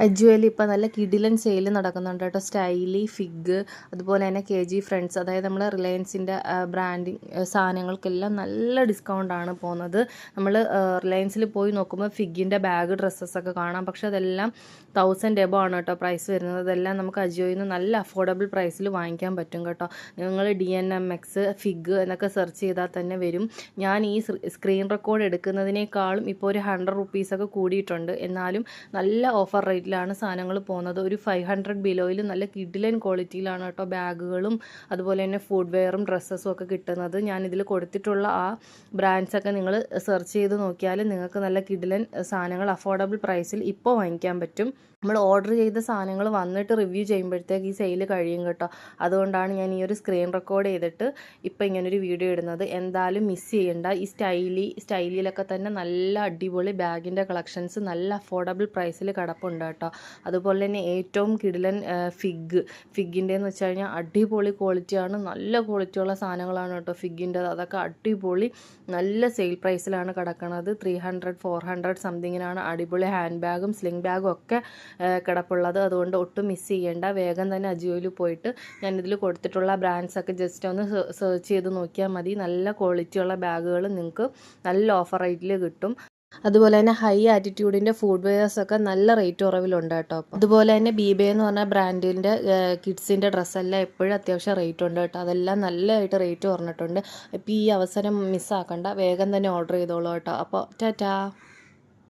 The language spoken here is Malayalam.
അജുവയിൽ ഇപ്പോൾ നല്ല കിടിലൻ സെയിൽ നടക്കുന്നുണ്ട് കേട്ടോ. സ്റ്റൈലി, ഫിഗ്, അതുപോലെ തന്നെ KG ഫ്രണ്ട്സ്, അതായത് നമ്മൾ റിലയൻസിൻ്റെ ബ്രാൻഡിങ് സാധനങ്ങൾക്കെല്ലാം നല്ല ഡിസ്കൗണ്ടാണ് പോകുന്നത്. നമ്മൾ റിലയൻസിൽ പോയി നോക്കുമ്പോൾ ഫിഗിൻ്റെ ബാഗ്, ഡ്രസ്സസൊക്കെ കാണാം. പക്ഷെ അതെല്ലാം 1000 എബോ ആണ് കേട്ടോ പ്രൈസ് വരുന്നത്. അതെല്ലാം നമുക്ക് അജിയോയിൽ നിന്ന് നല്ല അഫോർഡബിൾ പ്രൈസിൽ വാങ്ങിക്കാൻ പറ്റും കേട്ടോ. നിങ്ങൾ DNMX, ഫിഗ് എന്നൊക്കെ സെർച്ച് ചെയ്താൽ തന്നെ വരും. ഞാൻ ഈ സ്ക്രീൻ റെക്കോർഡ് എടുക്കുന്നതിനേക്കാളും ഇപ്പോൾ ഒരു 100 റുപ്പീസൊക്കെ കൂടിയിട്ടുണ്ട്. എന്നാലും നല്ല ഓഫർ റേറ്റിലാണ് സാധനങ്ങൾ പോകുന്നത്. ഒരു 500 ബിലോയിൽ നല്ല കിഡിലൻ ക്വാളിറ്റിയിലാണ് കേട്ടോ ബാഗുകളും അതുപോലെ തന്നെ ഫുഡ് വെയറും ഡ്രസ്സസും ഒക്കെ കിട്ടുന്നത്. ഞാനിതിൽ കൊടുത്തിട്ടുള്ള ആ ബ്രാൻഡ്സൊക്കെ നിങ്ങൾ സെർച്ച് ചെയ്ത് നോക്കിയാൽ നിങ്ങൾക്ക് നല്ല കിഡിലൻ സാധനങ്ങൾ അഫോർഡബിൾ പ്രൈസിൽ ഇപ്പോൾ വാങ്ങിക്കാൻ പറ്റും. നമ്മൾ ഓർഡർ ചെയ്ത സാധനങ്ങൾ വന്നിട്ട് റിവ്യൂ ചെയ്യുമ്പോഴത്തേക്ക് ഈ സെയിൽ കഴിയും കേട്ടോ. അതുകൊണ്ടാണ് ഞാൻ ഈ ഒരു സ്ക്രീൻ റെക്കോർഡ് ചെയ്തിട്ട് ഇപ്പോൾ ഇങ്ങനൊരു വീഡിയോ ഇടുന്നത്. എന്തായാലും മിസ് ചെയ്യണ്ട. ഈ സ്റ്റൈലിലൊക്കെ തന്നെ നല്ല അടിപൊളി ബാഗിൻ്റെ കളക്ഷൻസ് നല്ല അഫോർഡബിൾ പ്രൈസിൽ കിടപ്പുണ്ട് കേട്ടോ. അതുപോലെ തന്നെ ഏറ്റവും കിടിലൻ ഫിഗിൻ്റെന്ന് വെച്ച് കഴിഞ്ഞാൽ അടിപൊളി ക്വാളിറ്റിയാണ്. നല്ല ക്വാളിറ്റിയുള്ള സാധനങ്ങളാണ് കേട്ടോ ഫിഗിൻ്റെ. അതൊക്കെ അടിപൊളി നല്ല സെയിൽ പ്രൈസിലാണ് കിടക്കുന്നത്. 300, 400 സംതിങ്ങിനാണ് അടിപൊളി ഹാൻഡ് ബാഗും സ്ലിംഗ് ബാഗും ഒക്കെ കിടപ്പുള്ളത്. അതുകൊണ്ട് ഒട്ടും മിസ് ചെയ്യേണ്ട. വേഗം തന്നെ അജിയോയിൽ പോയിട്ട് ഞാനിതിൽ കൊടുത്തിട്ടുള്ള ബ്രാൻഡ്സൊക്കെ ജസ്റ്റ് ഒന്ന് സെർച്ച് ചെയ്ത് നോക്കിയാൽ മതി. നല്ല ക്വാളിറ്റിയുള്ള ബാഗുകൾ നിങ്ങൾക്ക് നല്ല ഓഫർ റേറ്റിൽ കിട്ടും. അതുപോലെ തന്നെ ഹൈ ആറ്റിറ്റ്യൂഡിൻ്റെ ഫുഡ് വെയേഴ്സൊക്കെ നല്ല റേറ്റ് കുറവിലുണ്ട് കേട്ടോ. അതുപോലെ തന്നെ ബീബേ എന്ന് പറഞ്ഞ ബ്രാൻഡിൻ്റെ കിഡ്സിൻ്റെ ഡ്രസ്സെല്ലാം എപ്പോഴും അത്യാവശ്യം റേറ്റ് ഉണ്ട് കേട്ടോ. അതെല്ലാം നല്ലതായിട്ട് റേറ്റ് കുറഞ്ഞിട്ടുണ്ട്. ഇപ്പോൾ ഈ അവസരം മിസ്സാക്കണ്ട, വേഗം തന്നെ ഓർഡർ ചെയ്തോളൂ കേട്ടോ. അപ്പോൾ ടാറ്റാ.